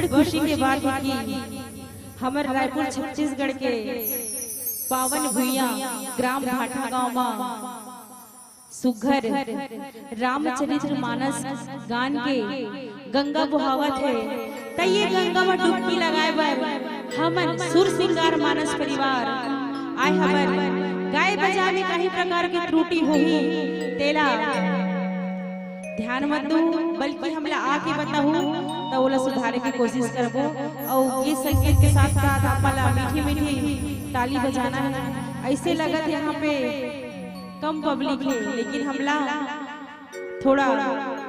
बड़ खुशी के बात है कि हमर रायपुर छत्तीसगढ़ के पावन भुइया ग्राम भाटा गांव में सुघर रामचरित्र मानस गान के गंगा बहावत है। त ये गंगा में डुबकी लगाए बर हमन सुर सिंगार मानस परिवार आए हमर गाय बजा में कहीं प्रकार की त्रुटि होही तेला ध्यान मत दो, बल्कि हमला आके बताहू तो ओला सुधारे की कोशिश करबो। और ये संगीत के साथ साथ आपला मीठी मीठी ताली बजाना है। ऐसे लगत यहाँ पे कम पब्लिक है, लेकिन हमला थोड़ा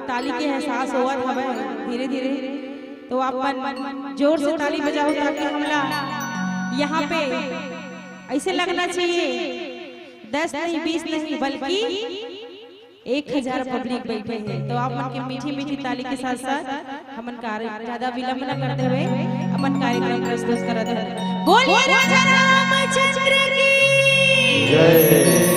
ताली के एहसास हुआ हवे धीरे धीरे। तो आप जोर से ताली बजाओ ताकि हमला यहाँ पे ऐसे लगना चाहिए 10 नहीं 20 नहीं बल्कि 1000 पब्लिक बैठे हैं। तो आप मन के मीठी मीठी ताली के साथ साथ हमन कार्य ज्यादा विलंब न करते हुए अपन कार्यक्रम प्रस्तुत करत है। बोलिए राजा रामचंद्र की जय।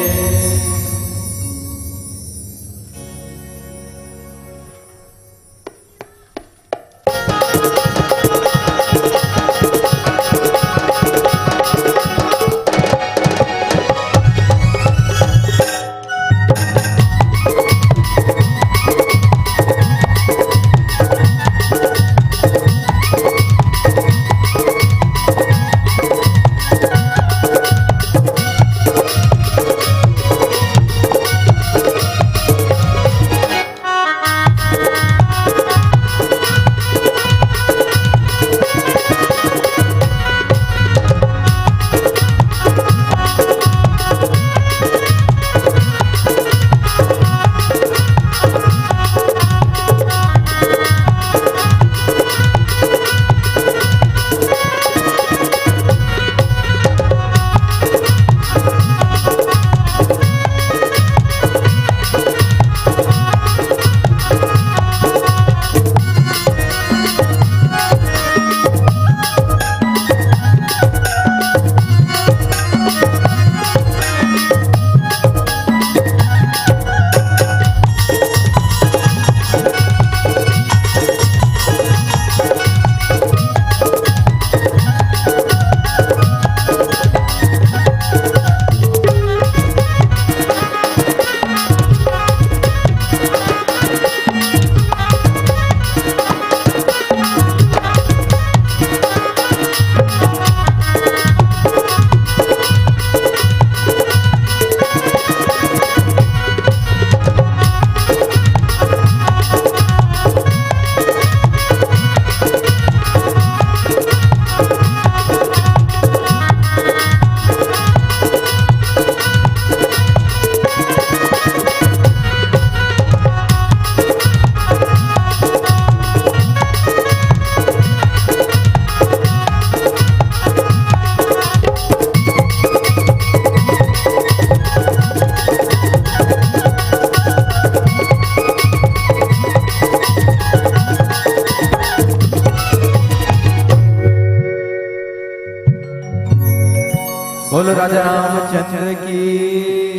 बोलो राजा रामचंद्र की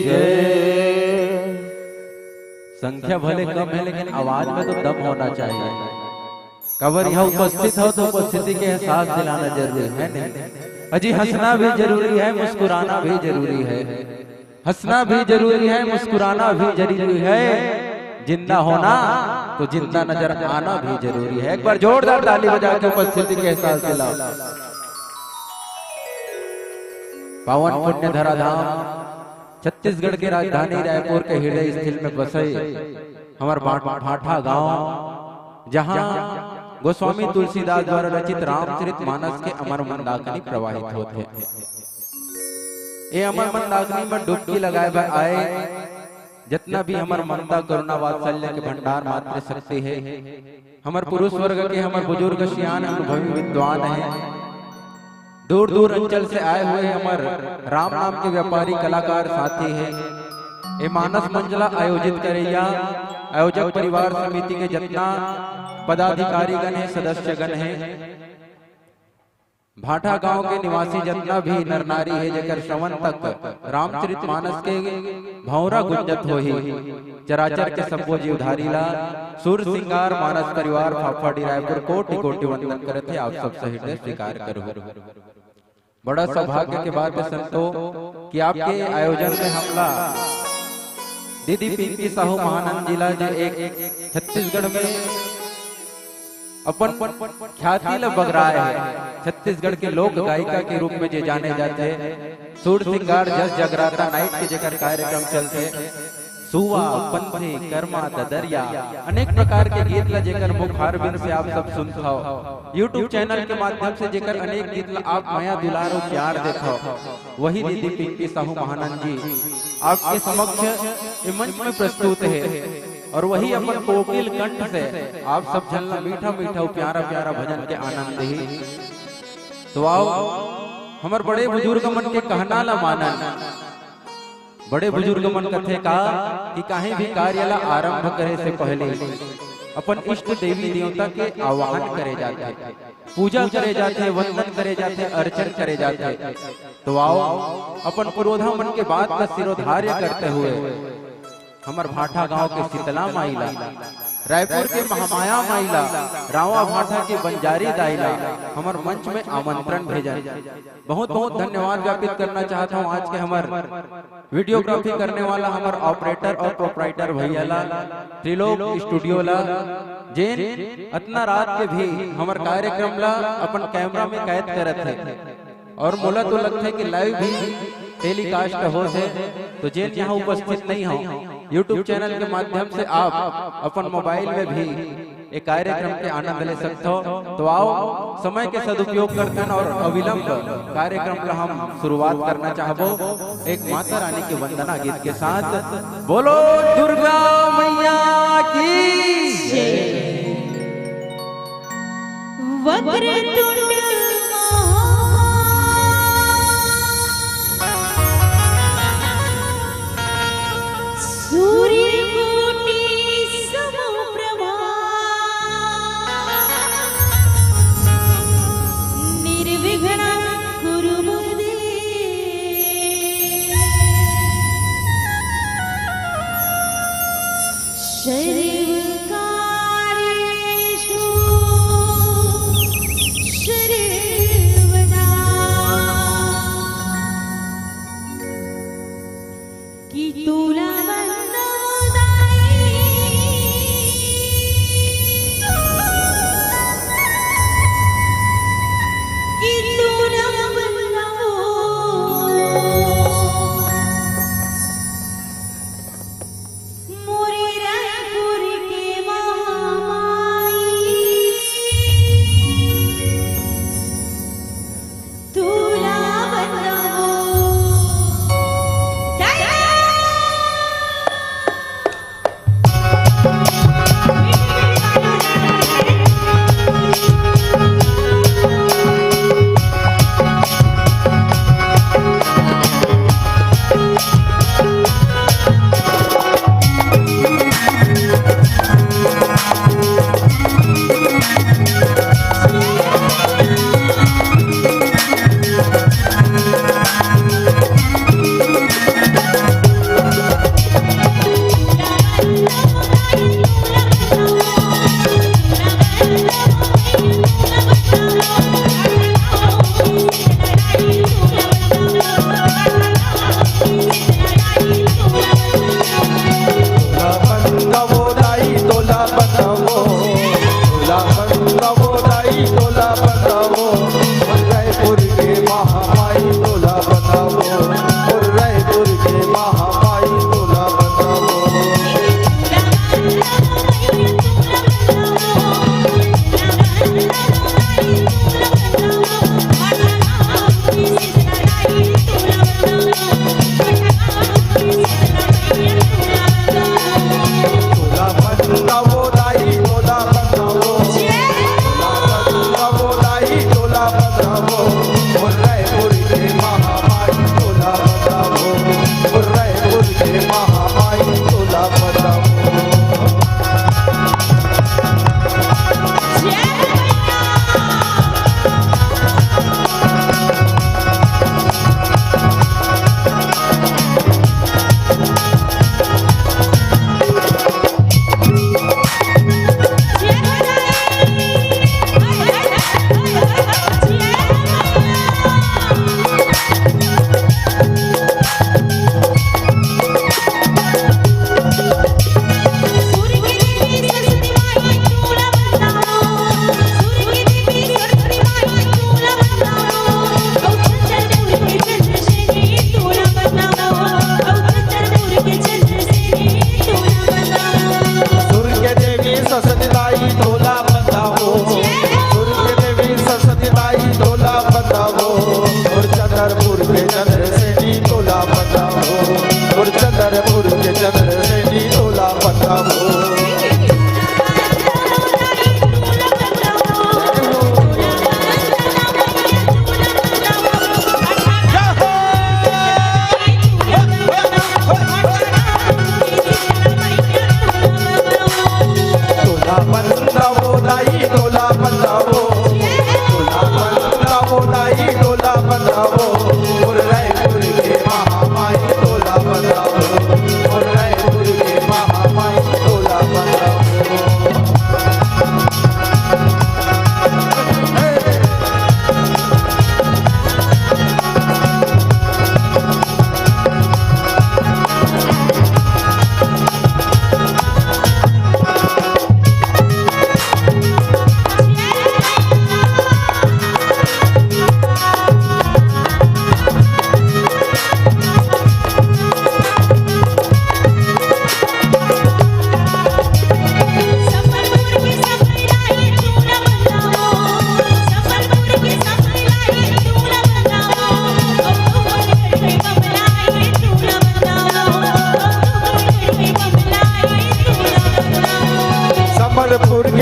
जय। संख्या भले कम है लेकिन आवाज में तो दम होना चाहिए। कवर यहाँ उपस्थित हो तो उपस्थिति के एहसास दिलाना जरूरी है नहीं। अजी हंसना भी जरूरी है, मुस्कुराना भी जरूरी है। हंसना भी जरूरी है, मुस्कुराना भी जरूरी है। जिंदा होना तो जिंदा नजर आना भी जरूरी है। एक बार जोरदार ताली बजा के उपस्थिति के एहसास दिलाओ। पावन पुण्य धराधाम छत्तीसगढ़ के राजधानी रायपुर के हृदय स्थल में बसे हमार भाटा गांव, जहां गोस्वामी तुलसीदास द्वारा रचित रामचरित मानस के अमर मंदाकिनी प्रवाहित होते हैं। ये अमर मंदाकिनी में डुबकी लगाए बर आए जितना भी हमार ममता करुणा वात्सल्य के भंडार मात्र शक्ति है। हमार पुरुष वर्ग के हमार बुजुर्ग सियान अनुभवी विद्वान है। दूर दूर अंचल से आए हुए हमार राम नाम के व्यापारी कलाकार साथी है। ये मानस मंचला आयोजित करैया आयोजक परिवार समिति के जितना पदाधिकारी गण है, सदस्य गण है, भाठा गांव के निवासी जितना भी नर नारी है जेकर श्रवण तक रामचरित मानस के भौरा गुंजत होही चराचर के सबो जीवधारी ला सुर सिंगार मानस परिवार फाफाड़ी रायपुर कोटि कोटि वंदन करते आप सब सहित स्वीकार करो। बड़ा सौभाग्य के बात है संतो कि आपके आयोजन में हमला दीदी पिंकी साहू महानंद जिला जो एक छत्तीसगढ़ में अपन ख्याति ल बगराए है। छत्तीसगढ़ के लोक गायिका के रूप में जे जाने जाते हैं। सुर सिंगार जस जगराता नाइट के जेकर कार्यक्रम चलते सुवा पंथे कर्मा ददरिया अनेक प्रकार के गीत ला जेकर मुखार बिन से आप सब सुनत हो। यूट्यूब चैनल के माध्यम से जेकर अनेक गीत ला आप माया दुलार और प्यार देखो। वही दीदी पिंकी साहू महानंद जी आपके समक्ष मंच में प्रस्तुत है और वही अपन कोकिल कंठ से आप सब झलना मीठा मीठा प्यारा प्यारा भजन के आनंद ही। तो आओ हमार बड़े बुजुर्ग मन के कहना ला मानन। बड़े बुजुर्ग मन कथे का कि कहीं भी कार्य ला आरंभ करे से पहले अपन इष्ट देवी देवता के आवाहन करे जाते, पूजा करे जाते, वंदन करे जाते, अर्चन करे जाते। तो आओ अपन पुरोधा मन के बात का सिरोधार्य करते हुए हमार भाठा गांव के शीतला माइला, रायपुर के महामाया माइला, रावा भाठा के बंजारी दाइला हमार मंच में आमंत्रण भेजन। बहुत बहुत धन्यवाद ज्ञापित करना चाहता हूँ आज के हमार वीडियोग्राफी करने वाला हमार ऑपरेटर और प्रोपराइटर भैया ला, त्रिलोक स्टूडियो ला, जेन इतना रात के भी हमार कार्यक्रम ला अपन कैमरा में कैद करत है और मोला तो लगता है कि लाइव भी टेलीकास्ट हो से। तो जेन यहाँ उपस्थित नहीं हो यूट्यूब चैनल के माध्यम से आप अपन मोबाइल में भी एक कार्यक्रम के आनंद ले सकते हो। तो आओ समय के सदुपयोग करते हैं और अविलंब कार्यक्रम का हम शुरुआत करना चाहबो एक माता रानी के वंदना गीत के साथ। बोलो दुर्गा मैया की जय। वक्रतुंड सूर्यकोटि समप्रभा निर्विघ्नं कुरु मम देव। सर्वकार्येषु सर्वदा कि तुला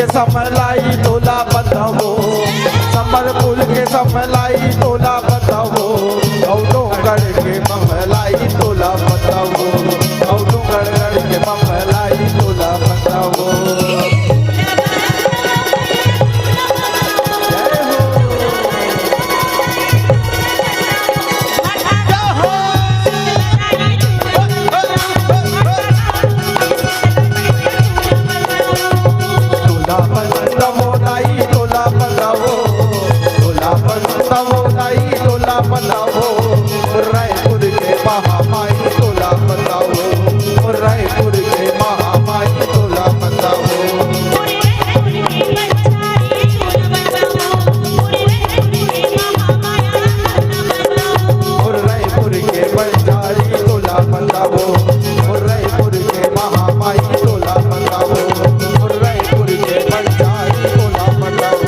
समलाई तोला बताओ, संबलपुर के समलाई तोला बताओ, डोंगरगढ़ के महलाई तोला बताओ, डोंगरगढ़ के महलाई तोला बताओ। रायपुर के महामाई तोला बताओ, रायपुर के महामाई तोला बताओ। रायपुर के बंजारी तोला बताओ, रायपुर के महामाई तोला बताओ, रायपुर के बंजारी तोला बताओ,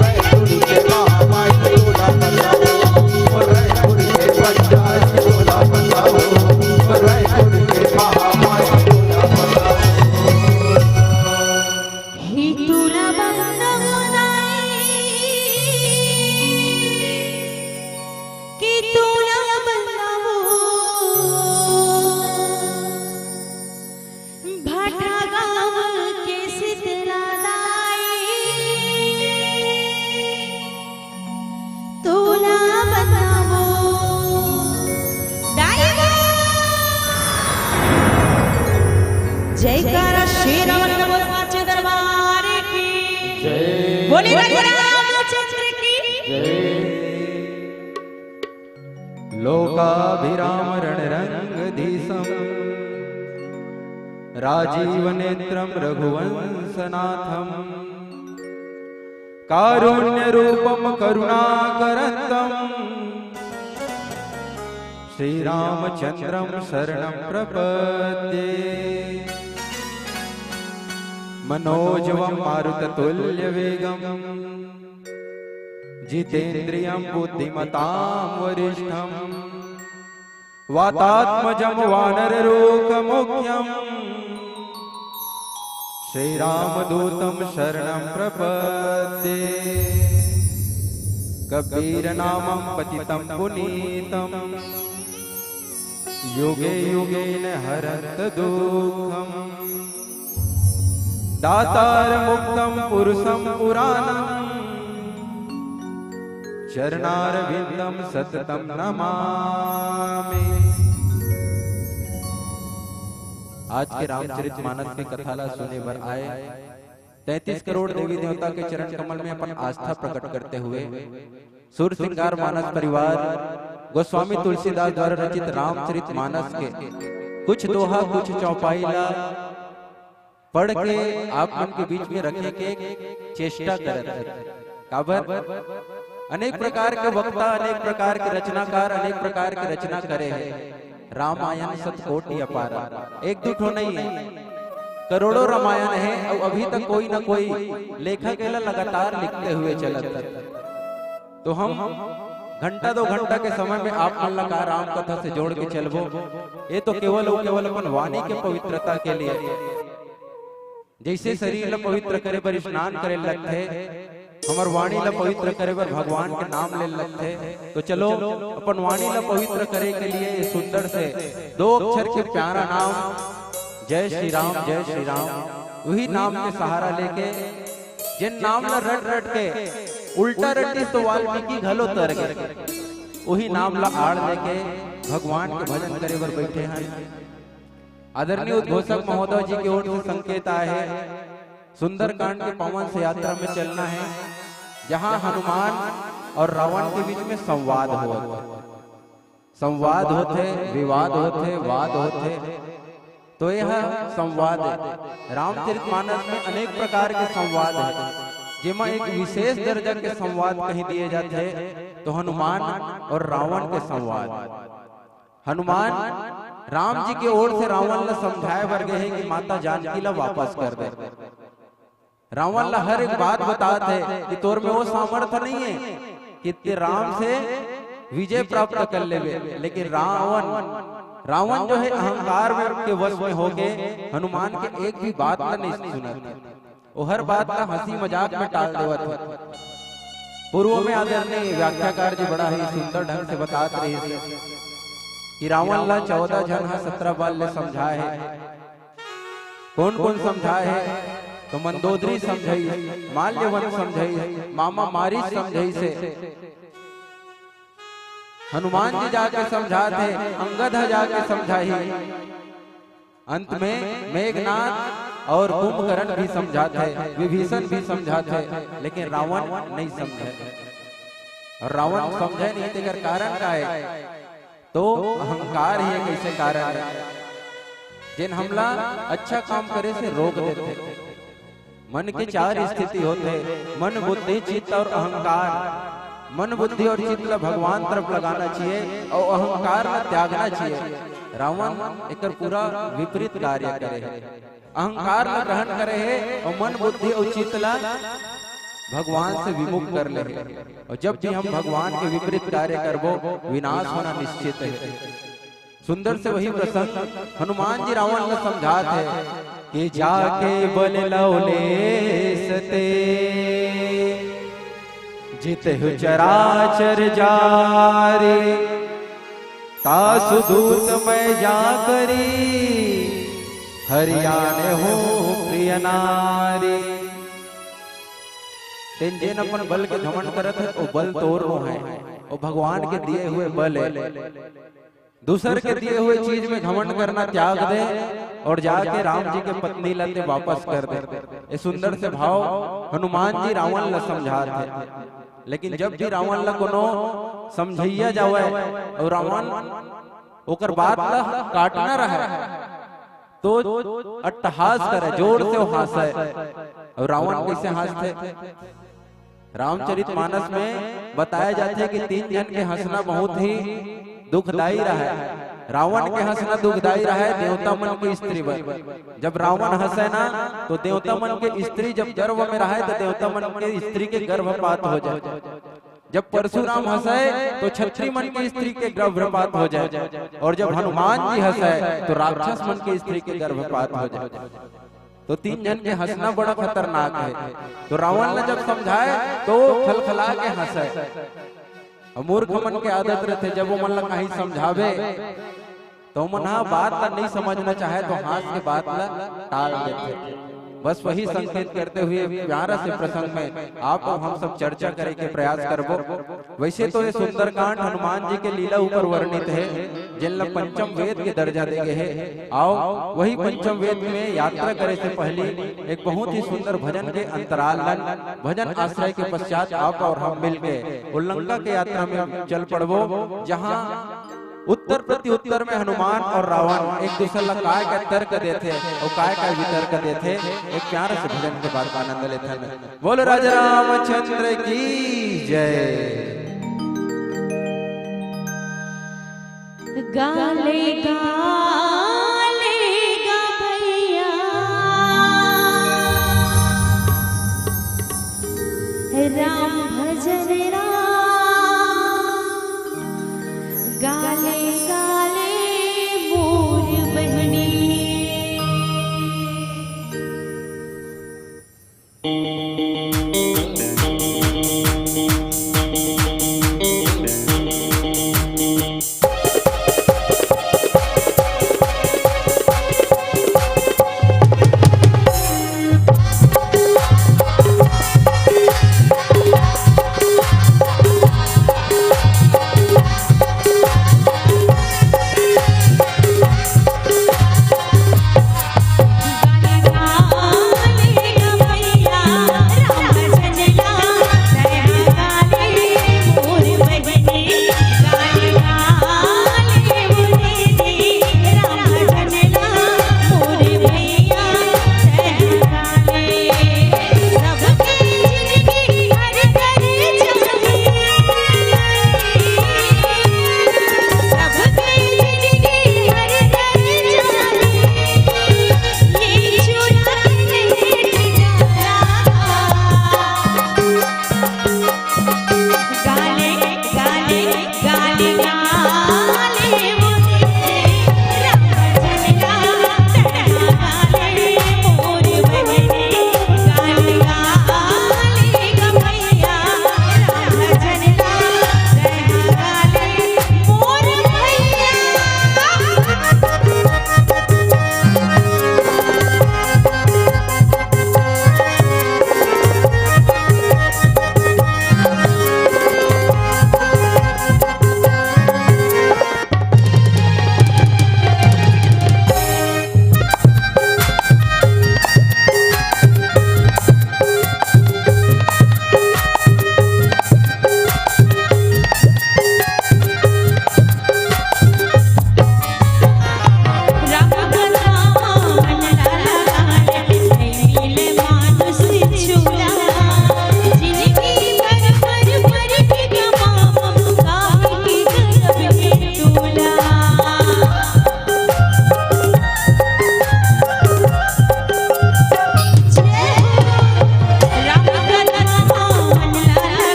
रायपुर के महामाई तोला बताओ, रायपुर के बंजारी तोला बताओ, रायपुर के महामाई तोला बताओ। ही तुला बंदवनाई कि तुला बंदवो भाटा गाव के शीतला दाई तुला बंदवो जयकारा श्री रामचंद्र दरबार की जय। बोले रामचंद्र की लोकाभिराम रणरंगधीशं राजीव नेत्रं रघुवंशनाथं कारुण्य रूपम करुणाकरंतं श्री रामचंद्रं शरणं प्रपद्ये। मनोजवं मारुततुल्यवेगं जितेन्द्रियं बुद्धिमतां वरिष्ठं वातात्मजं वानररूपमुख्यं श्रीरामदूतं शरणं प्रपद्ये। कबीरनामं पतितं पुनीतं युगे युगे न हरत दुःखम् दातारमुक्तं पुरुषं पुराणं चरणारविन्दं सततं नमामि। आज के रामचरितमानस की कथाला सुने पर आए 33 करोड़ देवी देवता के चरण कमल में अपन आस्था प्रकट करते हुए सुर सिंगार मानस परिवार गोस्वामी तुलसीदास द्वारा रचित रामचरितमानस के कुछ दोहा कुछ चौपाईला पढ़ के आप उनके बीच में रखने के चेष्टा करते। काबर अनेक प्रकार के वक्ता, अनेक प्रकार के रचनाकार, अनेक प्रकार की रचना करे हैं। रामायण सतकोटि अपारा, एक दो ठो नहीं है, करोड़ों रामायण है और अभी तक कोई ना कोई लेखक लगातार लिखते हुए चलते। तो हम घंटा 2 घंटा के समय में आप मन का राम कथा से जोड़ के चलबो। ये तो केवल अपन वाणी के पवित्रता के लिए, जैसे शरीर ला पवित्र करे पर स्नान करे लगते, हमार वाणी ला पवित्र करे पर भगवान के नाम ले लगते। तो चलो अपन वाणी ला पवित्र करे के लिए सुंदर से 2 अक्षर के प्यारा नाम जय श्री राम, जय श्री राम, वही नाम के सहारा लेके जिन नाम ला रट रट के उल्टा रटी तो वाल्मीकि घलो तर गए, वही नाम ला आड़ लेके भगवान के भजन करे पर बैठे हैं। आदरणीय उद्घोषक महोदय जी की ओर से संकेत आए हैं सुंदरकांड के पावन से यात्रा में चलना है, जहां हनुमान और रावण के बीच में संवाद होते, विवाद होते, वाद होते। तो यह संवाद रामचरितमानस में अनेक प्रकार के संवाद है, जिसमें एक विशेष दर्जा के संवाद कहीं दिए जाते हैं। तो हनुमान और रावण के संवाद, हनुमान राम जी की ओर से रावण ला समझाए बर गए हैं कि माता जानकी ला वापस कर दे। रावण ला हर एक बात बताते हैं कि तोर में वो सामर्थ्य नहीं है कि ते राम से विजय प्राप्त कर लेवे, लेकिन रावण जो है अहंकार में के वश में होके हनुमान के एक भी बात नहीं सुना। वो हर बात का हंसी मजाक में टाल देवा था। पूर्व में आदरणीय व्याख्याकार जी बड़ा ही सुंदर ढंग से बतात रहे थे कि रावण ला 14 जन 17 बाल ले समझाए है। कौन कौन समझाए है? तो मंदोदरी समझाई, माल्यवन समझाई, मामा मारी समझाई से, हनुमान जी जाके समझाते, अंगद जाके समझाई, अंत में मेघनाथ और कुंभकर्ण भी समझाते, विभीषण भी समझाते, लेकिन रावण नहीं समझे। और रावण समझे नहीं तेकर कारण का है? तो अहंकार ही एक ऐसे कारण है जिन हमला अच्छा काम करे से रोक देते। मन के 4 स्थिति होते, मन बुद्धि चित्त और अहंकार। मन बुद्धि और चित्त भगवान तरफ लगाना चाहिए और अहंकार में त्यागना चाहिए। रावण एक पूरा विपरीत कार्य करे है, अहंकार में ग्रहण करे है और मन बुद्धि और चित्त भगवान से विमुख कर ले। और जब भी हम भगवान के विपरीत कार्य करबो विनाश होना निश्चित है। सुंदर से वही प्रसंग हनुमान जी रावण को समझाते कि जाके बल लौले सते जितहु चराचर जारे तासु दूत मैं जा करी हरियाणे हो प्रिय नारी। जिन अपन बल के घमंड करत है वो बल तोड़ो है, वो भगवान के दिए हुए बल है। दूसर के दिए हुए चीज में घमंड करना त्याग दे और जाके राम जी के पत्नी लते वापस कर दे। ये सुंदर से भाव हनुमान जी रावण ला समझाते। लेकिन जब भी रावण ला कोनो समझैया जावे और रावण ओकर बात ला काटना रहे तो अट्टहास करे, जोर से वो हंसे। और रावण कैसे हंसते? रामचरितमानस में बताया जाता है कि 3 जन के हंसना बहुत ही दुखदाई रहा है। रावण के हंसना दुखदाई रहा है देवता मन की स्त्री पर। जब रावण हंसे ना तो देवता मन के स्त्री जब गर्भ में रहा तो देवता मन के स्त्री के गर्भपात हो जाए। जब परशुराम हंसे तो क्षत्रिय मन की स्त्री के गर्भपात हो जाए। और जब हनुमान जी हंसे तो राक्षस मन की स्त्री के गर्भपात हो जाए। तो 3 जन के हंसना बड़ा खतरनाक है। तो रावण ने जब समझाए तो खलखला के हंसे। मूर्ख मन के आदत रहते, जब वो मन ला कहीं समझावे तो मन बात ला नहीं समझना चाहे तो हाथ के बात ला टाल देते। बस वही संकेत करते हुए प्यारा से प्रसंग में आप और हम सब चर्चा करे के प्रयास करबो। वैसे तो ये सुंदरकांड हनुमान जी के लीला ऊपर वर्णित है, जिनला पंचम वेद के दर्जा देगे है। आओ वही पंचम वेद में यात्रा करे से पहले एक बहुत ही सुंदर भजन के अंतराल भजन आश्रय के पश्चात आप और हम मिलके उल्लंका के यात्रा में चल पड़बो, जहाँ उत्तर प्रति उत्तर में हनुमान और रावण एक दूसरे ला काय का तर्क देते और काय का वितर्क देते। एक प्यार से भजन के बाद आनंद लेते हैं। बोलो राजा रामचंद्र की जय। गाले गाले गा भैया राम भजन गाले गाले मोर बहनी।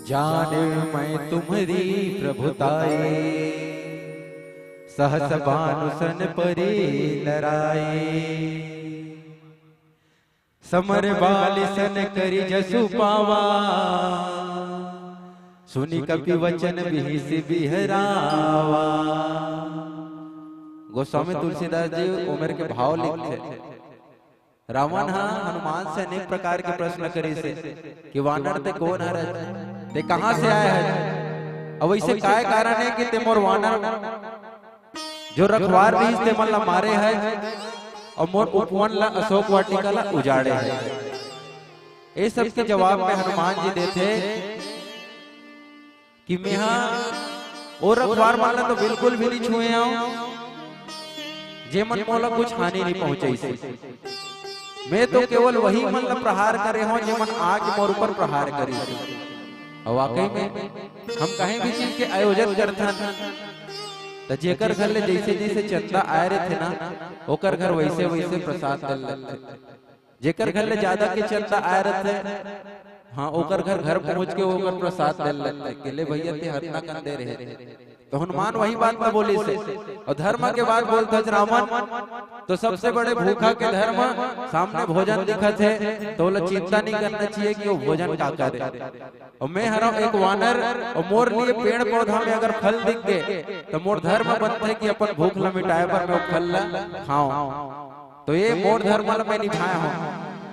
जाने मैं तुम्हारी प्रभुताई, सहस बानुसन परी लराई। समर बालिसन करी जसु पावा, सुनी कपि वचन बिहिस बिहरावा। गोस्वामी तुलसीदास जी उमर के भाव लिखते। रावण हनुमान से अनेक प्रकार के प्रश्न करे से कि वानर ते कौन है, ते कहां से आए है, अब ऐसे काय कारण है कि ते मोर वानर जो रखवार भी ते मन ला मारे है और मोर उपवन ला अशोक वाटिका ला उजाड़े है। ये सब के जवाब में हनुमान जी देते कि मैं और रखवार मन ला तो बिल्कुल भी नहीं छुए आओ, जे मन मोला कुछ हानि नहीं पहुंचाई से। मैं तो केवल वही मन ला प्रहार करे हो जे मन आग मोर ऊपर प्रहार करी। और वाकई में हम कहीं भी चीज के आयोजन करथन तो जेकर घर ले जैसे जैसे चंदा आए रहे थे ना, ओकर घर वैसे वैसे प्रसाद दल लगते। जेकर घर ले ज्यादा के चंदा आए रहे थे, हाँ ओकर घर पहुंच के ओकर प्रसाद दल लगते के ले भैया ते हतना कर दे रहे। तो हनुमान वही बात में बोली से। और धर्म के बाद बोलता रावण तो सबसे बड़े भूखा के धर्म सामने भोजन दिखत है तो चिंता नहीं करना चाहिए कि वो भोजन का करे। और मैं हरा एक वानर और मोर लिए पेड़ पौधा में अगर फल दिख गए तो मोर धर्म बनते है कि अपन भूख ला मिटाए पर मैं फल ला खाऊं। तो ये मोर धर्म ला मैं निभाया हूँ,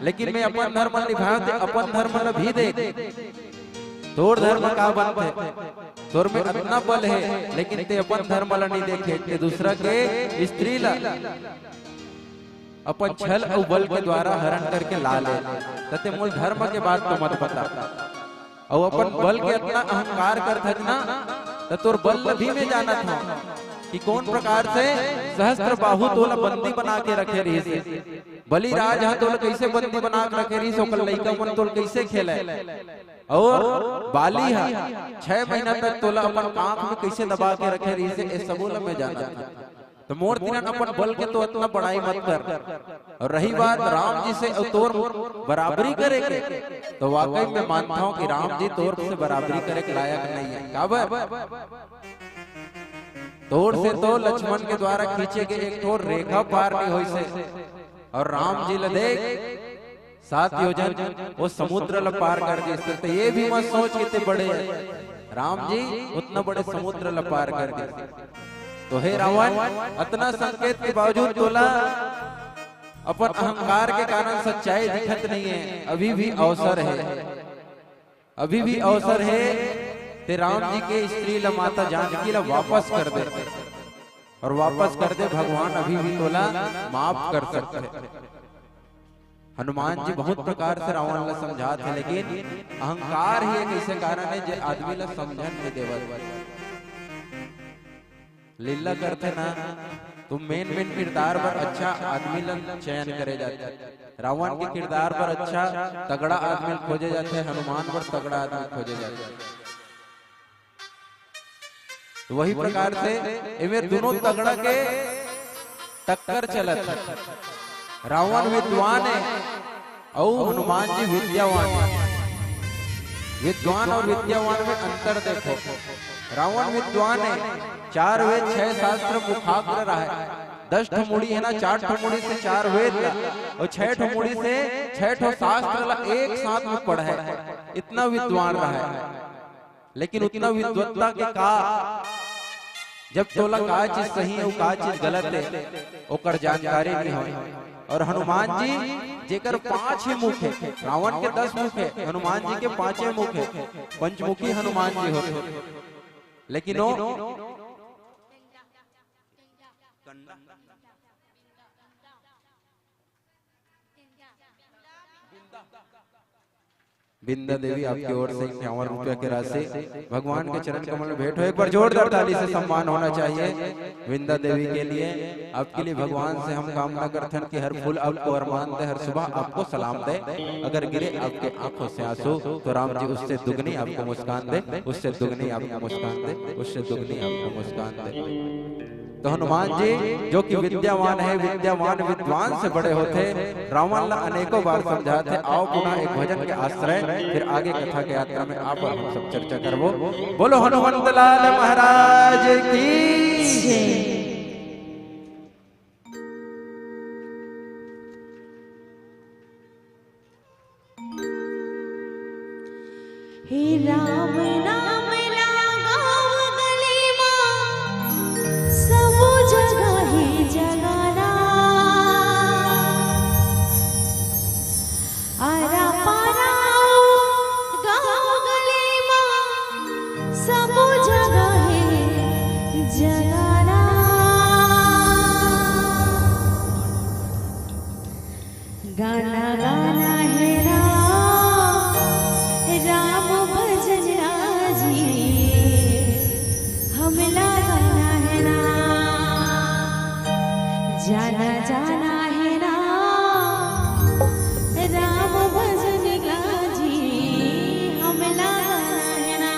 लेकिन मैं अपन धर्म निभाया तो अपन धर्म ला भी देख। तोर धर्म का बनते, तोर में इतना बल है लेकिन ते अपन धर्म ला नहीं देखे, ते दूसरा के स्त्री ला अपन छल और बल के द्वारा हरण करके ला ले। तते मूल धर्म के बात तो मत बता। और अपन बल के इतना अहंकार करत ना, तो तोर बल भी में जाना था कि कौन प्रकार से सहस्त्र बाहु तोला बंदी बना के रखे रही से। बलि राज हा तोला कैसे बंदी बना के रखे रही, सोकल लइका मन तोल कैसे खेले। और बाली हा 6 महीना तक तोला अपन आंख में कैसे दबा के रखे रही से, इस सबूल में जाना था। तो मोर तिरन अपन बल के तो इतना बड़ाई मत कर। और रही बात राम जी से तोर बराबरी करे के, तो वाकई में मानता हूँ कि राम जी तोर से बराबरी करे के लायक नहीं है। काबर तोर से तो लक्ष्मण के द्वारा खींचे के एक ठोर रेखा पार नहीं हुई से, और राम जी ले देख 7 योजन वो समुद्र ला पार कर दिए। तो ये भी मत सोच कितने बड़े राम जी उतना बड़े समुद्र ला पार कर दिए। तो हे रावण, इतना संकेत के बावजूद तोला अपन अहंकार के कारण सच्चाई दिखत नहीं है। अभी भी अवसर है, अभी भी अवसर है। ते राम जी के स्त्री ला माता जानकी ला वापस कर दे, और वापस कर दे भगवान अभी भी तोला माफ कर सकते। हनुमान जी बहुत प्रकार से रावण ला समझा थे, लेकिन अहंकार ही एक ऐसे कारण है जो आदमी ला समझन नहीं देवत। लीला करते ना तुम मेन किरदार पर अच्छा आदमी ला चयन करे जाते। रावण के किरदार पर अच्छा तगड़ा आदमी खोजे जाते, हनुमान पर तगड़ा आदमी खोजे जाते। तो वही प्रकार से इनमें दोनों तगड़ा के टक्कर चलत है। रावण विद्वान है और हनुमान जी विद्यावान। विद्वान और विद्यावान में अंतर देखो। रावण विद्वान है, 4 वेद 6 शास्त्र मुखाग्र रहा है। 10 ठो मुड़ी है ना, 4 ठो मुड़ी से 4 वेद ला, और 6 ठो मुड़ी से 6 ठो शास्त्र ला एक साथ में पढ़ा है। इतना विद्वान रहा है, लेकिन उतना विद्वत्ता के का जब तोला का चीज सही है का चीज गलत है ओकर जानकारी नहीं हो। और हनुमान जी जेकर 5 ही मुख है, रावण के 10 मुख है, हनुमान जी के 5 मुख है। पंचमुखी हनुमान जी हो, लेकिन वो बिंदा देवी आपकी ओर से 51 रुपया की राशि भगवान के चरण कमल में भेंट हो। एक बार जोरदार ताली से सम्मान होना चाहिए बिंदा देवी के लिए। आपके लिए भगवान से हम कामना करते हैं कि हर फूल आपको अरमान दे, हर सुबह आपको सलाम दे। अगर गिरे आपके आंखों से आंसू तो राम जी उससे दुगनी आपको मुस्कान दे, उससे दुगनी आपको मुस्कान दे, उससे दुगनी आपको मुस्कान दे। तो हनुमान जी जो कि विद्यावान है, विद्यावान विद्वान से बड़े होते, रावण ला अनेकों बार समझाते आओ पुनः एक भजन के आश्रय फिर आगे कथा के यात्रा में आप और हम सब चर्चा करबो। बोलो हनुमंत लाल महाराज की। हे राम नाम लगाओ गले मां, सब जगह ही जगाना। आरा पारा गाओ गले मां, सब जगह ही जगाना। गाना गाना है राम भजन राजी, हमला गाना है ना। जाना जाना है ना राम भजन राजी, हमला गाना है ना।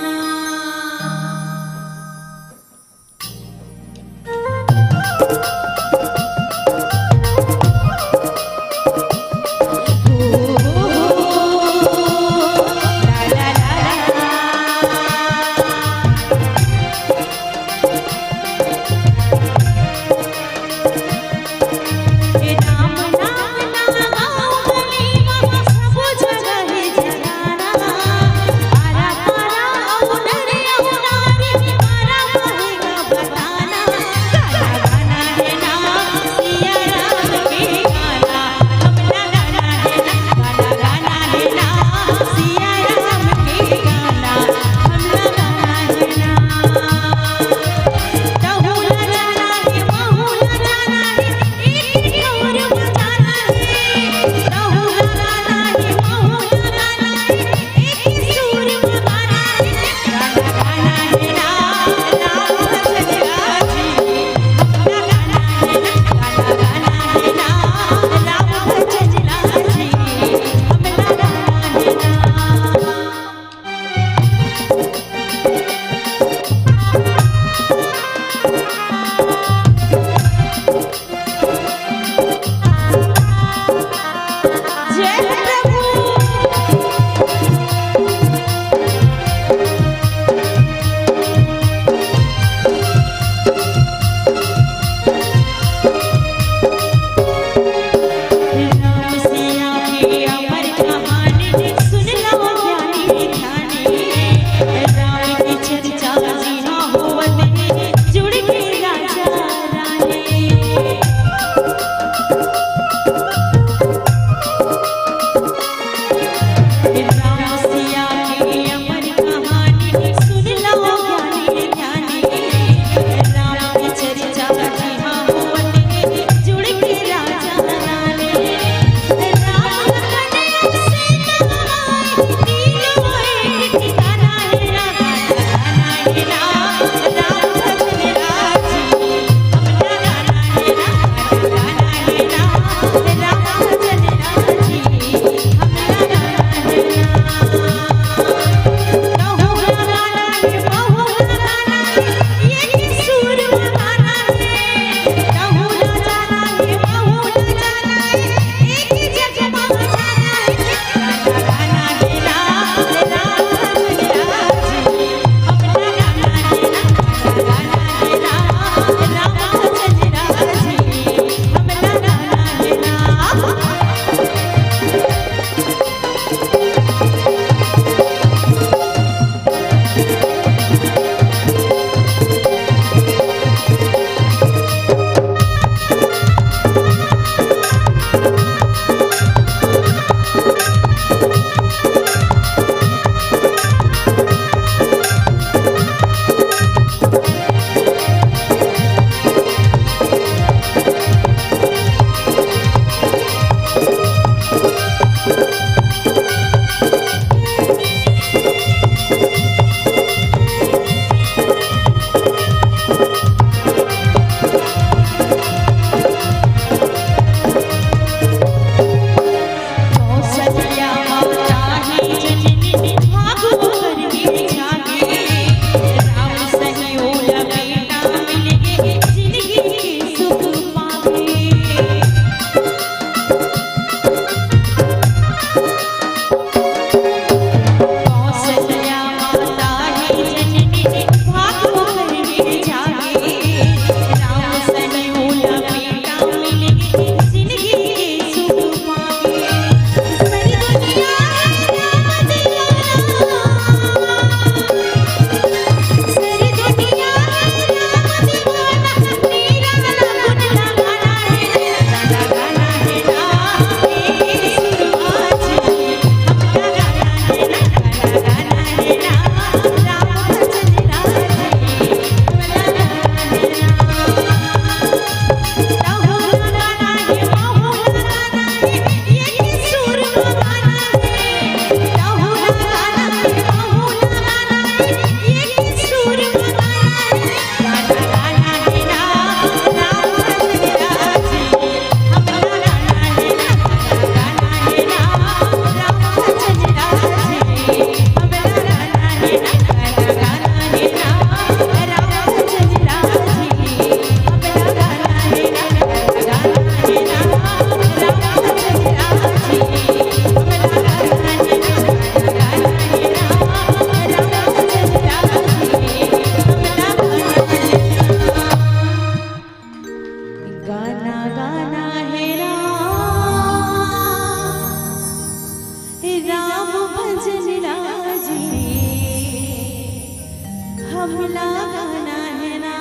लगाना है ना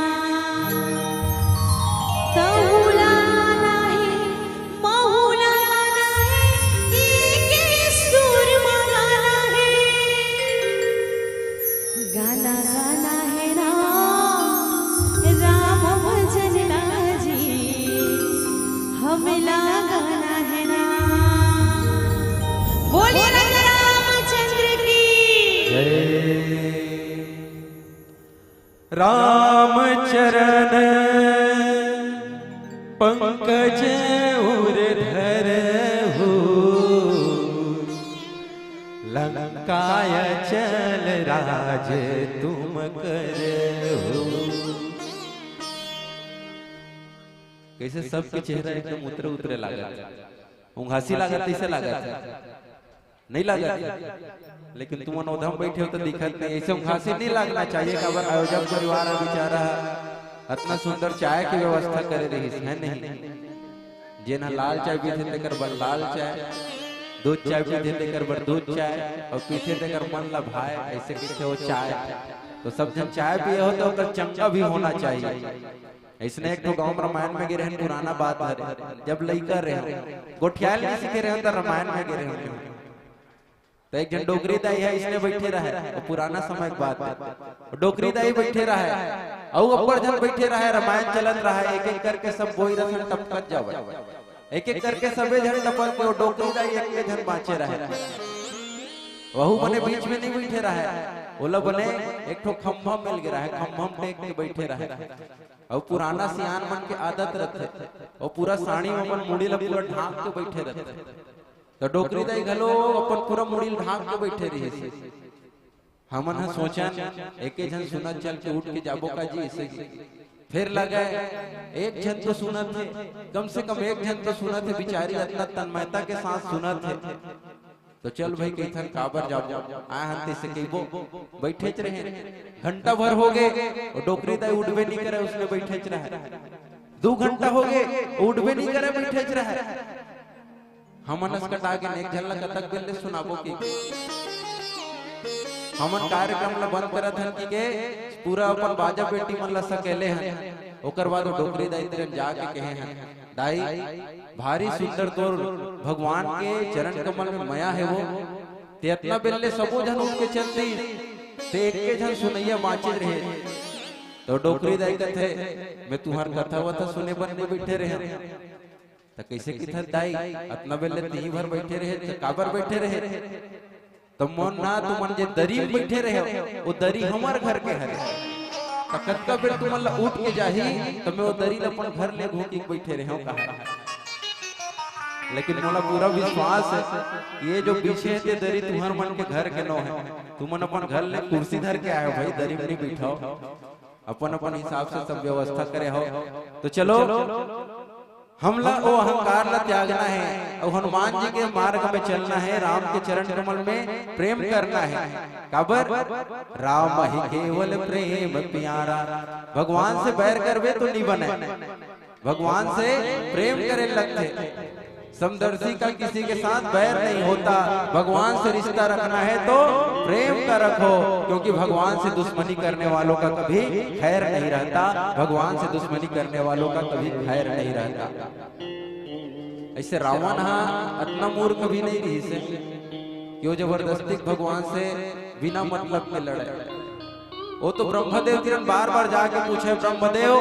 तहुलाना है महुलाना है एक सुर मगाना है गाना गाना है ना राम भजन लाजी हमें लगाना है ना। बोलिए राजा रामचंद्र की राम चरण पंकज उर्धर हो लंकाय चल राज तुम कर हो। कैसे सबके चेहरा एकदम उतरे उतरे लागत, उंघासी लागत, ऐसे लागत नहीं लागत, लेकिन तुम अनोधम बैठे हो तो दिखत नहीं, ऐसे उंघासी नहीं लगना चाहिए। खबर आयोजक परिवार बेचारा इतना सुंदर चाय की व्यवस्था करे रही है नहीं, जेना लाल चाय पीते तेकर बर लाल चाय, दूध चाय पीते तेकर बर दूध चाय, और पीते तेकर मन ला भाई ऐसे पीते हो चाय। तो सब जन चाय पिए हो तो ओकर चमचा भी होना चाहिए। ऐसने एक तो गांव रामायण में गिरे पुराना बात है, जब लइका रहे गोठियाल नहीं सीखे रहे तो रामायण में गिरे हो तो एक जन डोकरी दाई है, इसने बैठे रहे, और पुराना समय की बात है, डोकरी दाई बैठे रहे और अपर जन बैठे रहे, रामायण चलत रहा है, एक एक करके सब बोई रसन टपकत जावे, एक एक करके सबे जन टपक के डोकरी दाई एक के जन बाँचे रहे, वहू बने बीच में नहीं बैठे रहे, ओला बने एक ठो खम्भा मिल गया है, खम्भा टेक के बैठे रहे, और पुराना सियान मन के आदत रहते, और पूरा साड़ी में अपन मुड़ी ला पूरा ढांक के बैठे रहते, तो डोकरी दाई घलो अपन पूरा मुड़ी ढांक के बैठे रही। हमन हा सोचन एक जन सुनत चल के उठ के जाबो का जी ऐसे फिर लगा एक जन तो सुनत थे, कम से कम एक जन तो सुनत थे, बिचारी इतना तन्मयता के साथ सुनत थे, तो चल भाई कहीं काबर जाओ आए हंते से कहीं बैठे रहे, घंटा भर हो गए और डोकरी दाई उठबे नहीं करे, उसने बैठे रहे, 2 घंटा हो गए उठबे नहीं करे, बैठे रहे। हमन कटा के एक झलक कथक बेले सुनाबो की हमन कार्यक्रम ला बंद करत हन की के पूरा अपन बाजा बेटी मन ला सकेले हन, ओकर बाद डोकरी दाई तेरे जाके कहे हन दाई भारी सुंदर तोर भगवान के चरण कमल में माया है वो ते इतना बेले सबो जन उठ के चलती ते एक के जन सुनैया बाँचे रहे, तो डोकरी दाई कथे मैं तुम्हार कथा वथा सुने बन बैठे रहे, तो कैसे की था दाई इतना बेले ती भर बैठे रहे, तो काबर बैठे रहे, तो मन ना तुमन जे दरी बैठे रहे वो दरी हमार घर के है, तो कतका बेर तुमन ला उठ के जाही तो मैं वो दरी ला अपन घर ले घूम के बैठे रहे हूं कहा। लेकिन मोला पूरा विश्वास है ये जो पीछे है दरी तुम्हार मन के घर के नो है, तुमन अपन घर ले कुर्सी धर के आए हो भाई, दरी में नहीं बैठाओ, अपन अपन हिसाब से सब व्यवस्था करे हो। तो चलो हमला ओ अहंकार ला त्यागना है और हनुमान जी के मार्ग में चलना है, राम के चरण कमल में प्रेम करना है। काबर राम ही केवल प्रेम प्यारा, भगवान से बैर करवे तो नहीं बने, भगवान से प्रेम करे लगते। समदर्शी का किसी के साथ बैर नहीं होता, भगवान से रिश्ता रखना है तो प्रेम का रखो, क्योंकि भगवान से दुश्मनी करने वालों का कभी खैर नहीं रहता, भगवान से दुश्मनी करने वालों का कभी खैर नहीं रहता। ऐसे रावण हाँ इतना मूर्ख भी नहीं रही से क्यों जबरदस्ती भगवान से बिना मतलब के लड़े। वो तो ब्रह्मदेव किरण बार बार जाके पूछे ब्रह्मदेव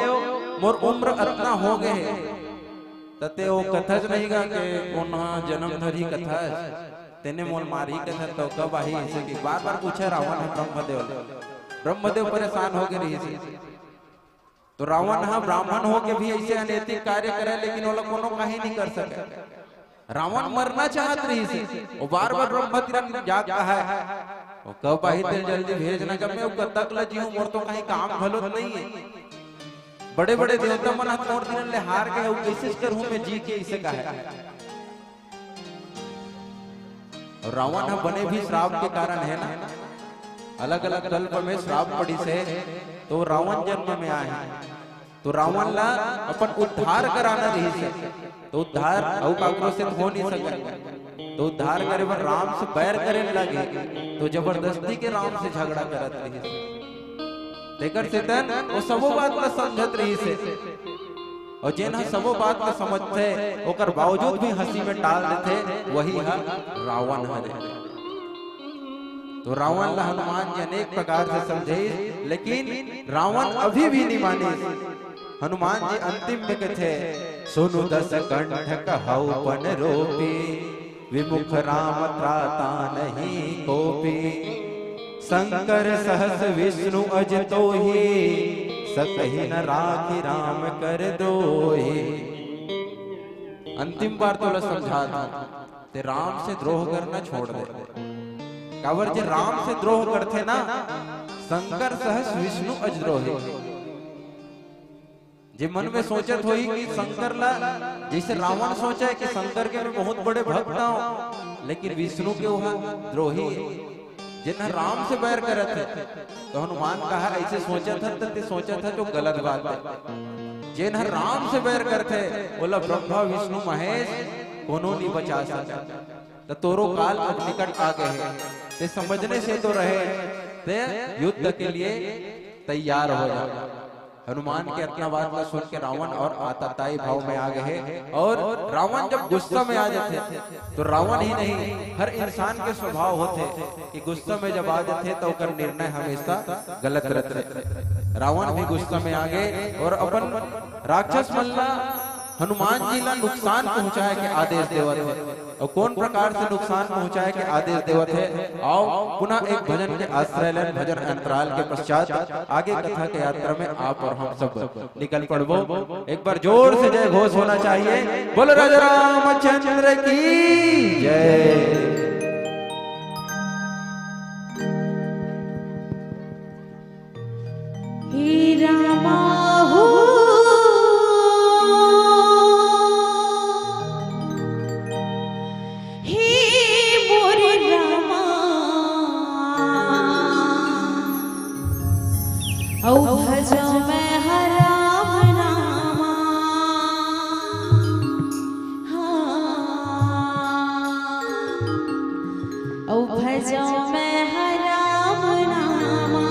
मोर उम्र इतना हो गए तते वो कथच नहीं गा के कौन जन्म धरी कथा तेने मोल मारी कथा तो कब आई ऐसे की बार बार पूछे रावण है ब्रह्मदेव, ब्रह्मदेव परेशान हो गए रही। तो रावण हाँ ब्राह्मण हो के भी ऐसे अनैतिक कार्य करे, लेकिन वो लोग कोनो कहीं नहीं कर सके। रावण मरना चाहत रही से वो बार बार ब्रह्मदेव जाग कहा है वो कब आई तेल जल्दी भेजना, जब मैं तक ल जीऊं मोर तो कहीं काम भलो नहीं है। बड़े बड़े देवता मन तोड़ दिन ले हार गए, कैसे करूं मैं जी के इसे कहा। और रावण बने भी श्राप के कारण है ना, अलग अलग कल्प में श्राप पड़ी से तो रावण जन्म में आए। तो रावण ला अपन उद्धार कराना रही से, तो उद्धार और काकरो से हो नहीं सके, तो उद्धार करे पर राम से बैर करे लगे, तो जबरदस्ती के राम से झगड़ा करत रही। तेकर सेतन वो सबो बात ला समझत रही से और जेन हा सबो बात ला समझते ओकर बावजूद भी हंसी में टाल देते वही है रावण है। तो रावण ला हनुमान जी अनेक प्रकार से समझे लेकिन रावण अभी भी नहीं माने। हनुमान जी अंतिम में कथे सुनु दस कंठ कहौ पन रोपी विमुख राम त्राता नहीं कोपी शंकर सहस विष्णु अज तोहि सकहि न राखी राम कर दोहि। अंतिम बार तो समझा था ते राम से द्रोह करना छोड़ दे। कावर जे राम से द्रोह करते ना शंकर सहस विष्णु अज द्रोही। जे मन में सोचत होई कि शंकर ला जैसे रावण सोचा है कि शंकर के मैं बहुत बड़े भक्त हूं लेकिन विष्णु के वहां द्रोही जिन्हें राम से बैर करत है। तो हनुमान कहा ऐसे सोचा था तो सोचा था जो गलत बात है। जिन्हें राम से बैर करते बोला ब्रह्मा विष्णु महेश कोनो नहीं बचा सका। तो तोरो काल अब निकट आ गए हैं ते समझने से तो रहे ते युद्ध के लिए तैयार हो जाओ। हनुमान के इतना बात का सुन के रावण और आतताई भाव में आ गए और रावण जब गुस्सा में आ जाते तो रावण ही नहीं हर इंसान के स्वभाव होते कि गुस्सा में जब आ जाते तो उनका निर्णय हमेशा गलत रहते। रावण भी गुस्सा में आ गए और अपन राक्षस मल्ला हनुमान जी ला नुकसान पहुंचाए के आदेश देवत है। और कौन प्रकार से नुकसान पहुंचाए के आदेश देवत है आओ पुनः एक भजन के आश्रय लें। भजन अंतराल के पश्चात आगे कथा के यात्रा में आप और हम सब निकल पड़बो। एक बार जोर से जय घोष होना चाहिए। बोलो राजा रामचंद्र की जय। हे रामा हो औ भजो मैं हराम नामा औ भजो मैं हराम नामा।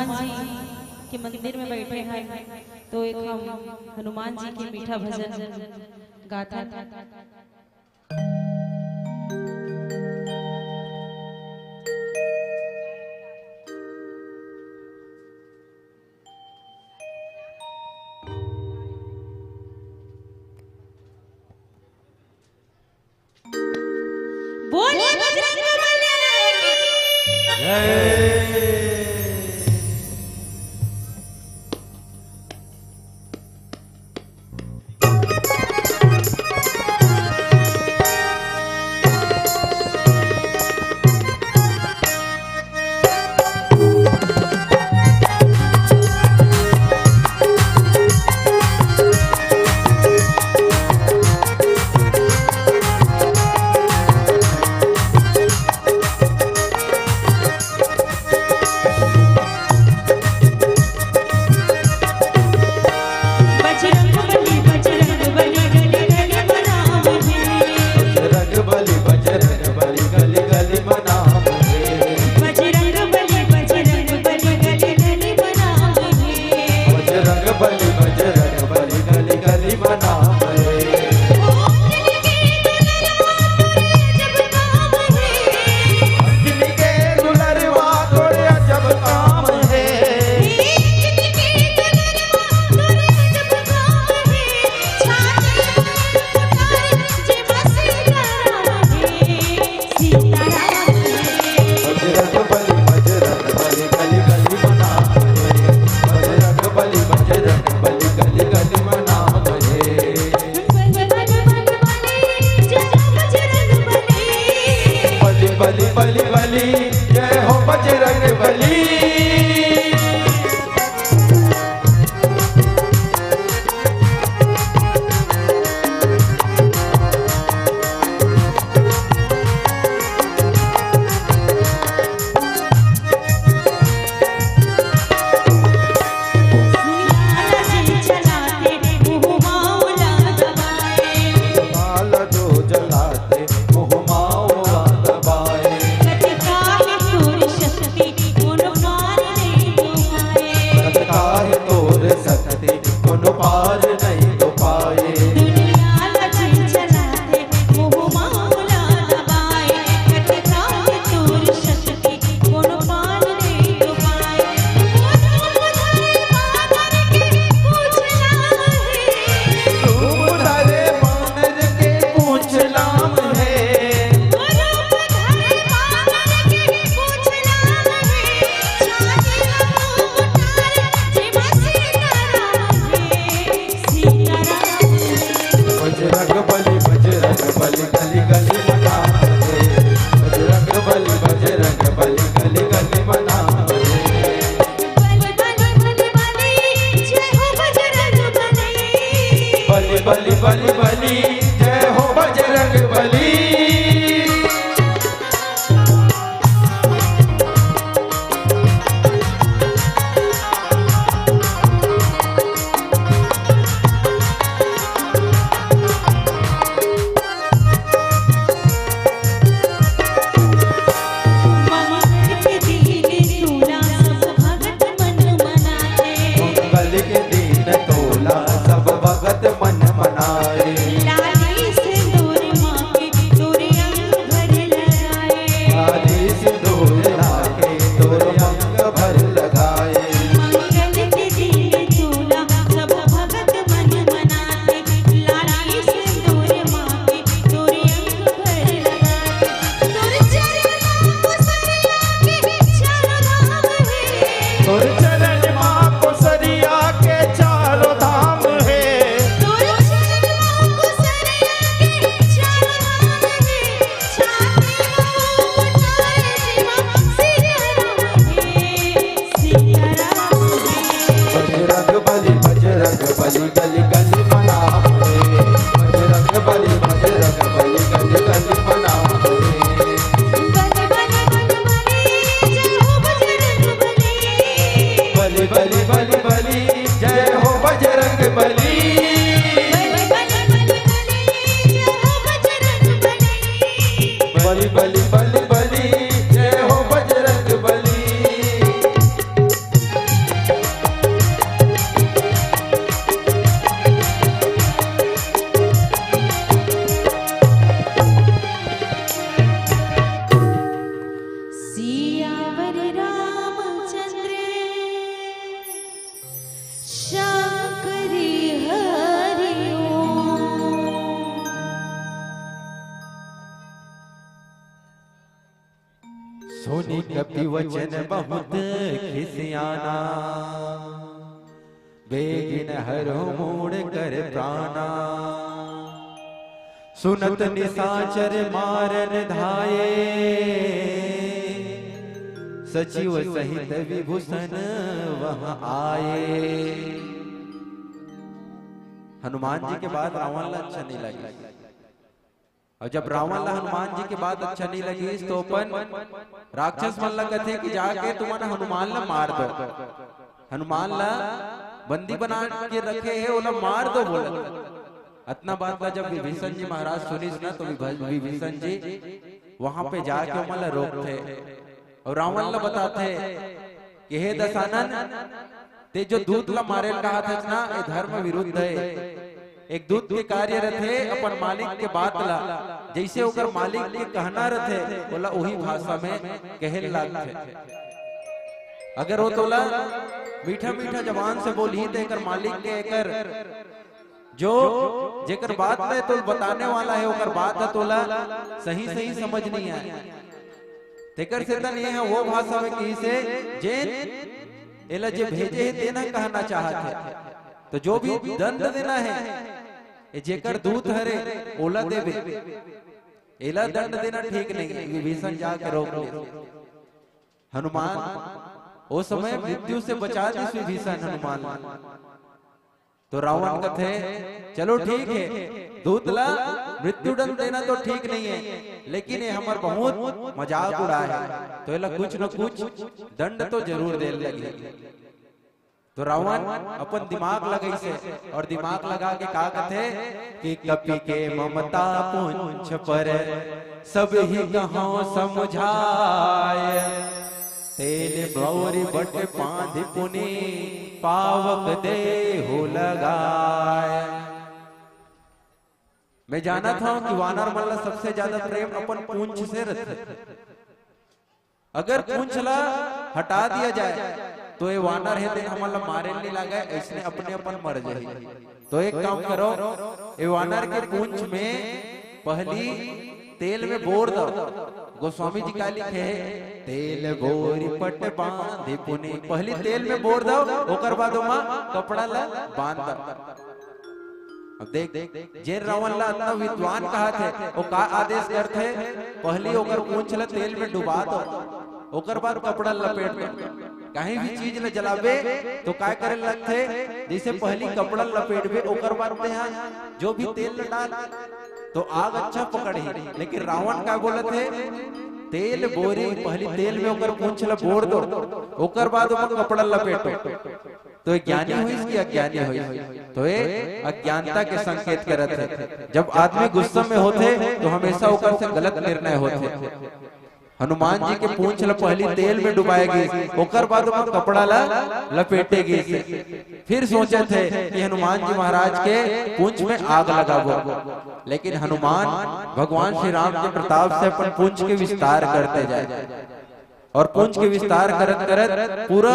हनुमान जी के मंदिर में बैठे हैं, तो एक हम हनुमान जी के मीठा भजन गाता था। बोले बजरंगबली की जय। बली बली बली जय हो बजरंग बली। बली बली बली बली जय हो बजरंग बली। कपि वचन बहुत खिसियाना, बेगिन हरो मूड़ कर प्राणा। सुनत निशाचर मारन धाये, सचिव सहित विभूषण वहां आए। हनुमान जी के बाद रावण ला अच्छा नहीं लगी, और जब रावण ला हनुमान जी के बाद अच्छा नहीं लगी तो अपन राक्षस मन ला कहते कि जाके तुम्हारा हनुमान ला मार दो, हनुमान ला बंदी बना के रखे है, ओला मार दो बोला। इतना बात ला जब विभीषण जी महाराज सुनिस ना, तो विभीषण जी वहां पे जाके उमला रोकते और रावण ला बताते कि हे दशानन, ते जो दूत ला मारे कहा था ना, ये धर्म विरुद्ध है। एक दूत के कार्य रथे अपन मालिक के बात ला, जैसे ओकर मालिक के कहना रथे बोला वही भाषा में कहे लागथे। अगर वो तोला मीठा मीठा जबान से बोली तो एकर मालिक के एकर जो जेकर बात में तो बताने वाला है ओकर बात है तोला सही सही समझ नहीं आए, तेकर से तन ये है वो भाषा में कही से जेन एला जे भेजे है देना कहना चाहते, तो जो भी दंड देना है ये जेकर दूत हरे ओला देवे, एला दंड देना ठीक नहीं। विभीषण जाके रोक ले। हनुमान वो समय मृत्यु से बचा दी विभीषण हनुमान। तो रावण कथे चलो ठीक है, दूत ला मृत्यु दंड देना तो ठीक नहीं है, लेकिन ये हमार बहुत मजाक उड़ा है, तो एला कुछ न कुछ दंड तो जरूर दे लगी। तो रावण अपन दिमाग लगाई से, और दिमाग लगा के का कथे कि कपि के ममता पुंछ पर सब ही कहां समझाए, तेल बौरी बट बांध पुनि पावक दे हो लगाए। मैं जाना था कि वानर मल्ला सबसे ज्यादा प्रेम अपन पूंछ से रखते, अगर पूंछ ला हटा दिया जाए तो ये वानर है दिन हमारा मारे नहीं लगा, इसने अपने अपन मर जाए। तो एक काम करो, ये वानर के पूंछ में पहली तेल में बोर दो। गोस्वामी जी का लिखे है तेल बोरी पट बांधे पुनि, पहली तेल में बोर दो, ओकर बाद ओमा कपड़ा ला बांध दो। अब देख जे रावण ला इतना विद्वान कहा थे, वो का आदेश करते पहली ओकर पूंछ ला तेल में डुबा दो, ओकर बाद कपड़ा लपेट दो। कहीं भी चीज न जलावे तो काय करे लगते, जैसे पहली कपड़ा लपेटबे ओकर बाद यहाँ जो भी तेल डाल तो आग अच्छा पकड़ी। लेकिन रावण का बोले थे तेल बोरी पहली तेल में ओकर पूंछ ला बोर दो, ओकर बाद ओकर कपड़ा लपेटो। तो ज्ञानी हुई इसकी अज्ञानी हुई, तो ये अज्ञानता के संकेत करत है। जब आदमी गुस्से में होते तो हमेशा ओकर से गलत निर्णय होते। हनुमान जी के पूंछ ला पहली तेल में डुबाएगी, ओकर बाद ओकर कपड़ा ला लपेटेगी। फिर सोचे थे कि हनुमान जी महाराज के पूंछ में आग लगाबो, लेकिन हनुमान भगवान श्री राम के प्रताप से अपन पूंछ के विस्तार करते जाए, और पूंछ के विस्तार करत करत पूरा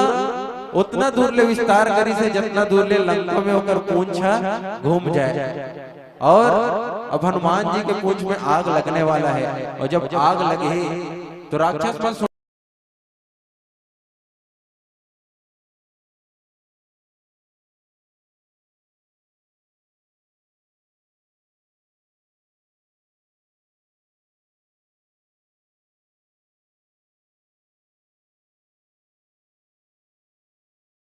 उतना दूर ले विस्तार करी से जितना दूर ले लंका में होकर पूंछ घूम जाए। और अब हनुमान जी के पूंछ में आग लगने वाला है, और जब आग लगे तो राक्षस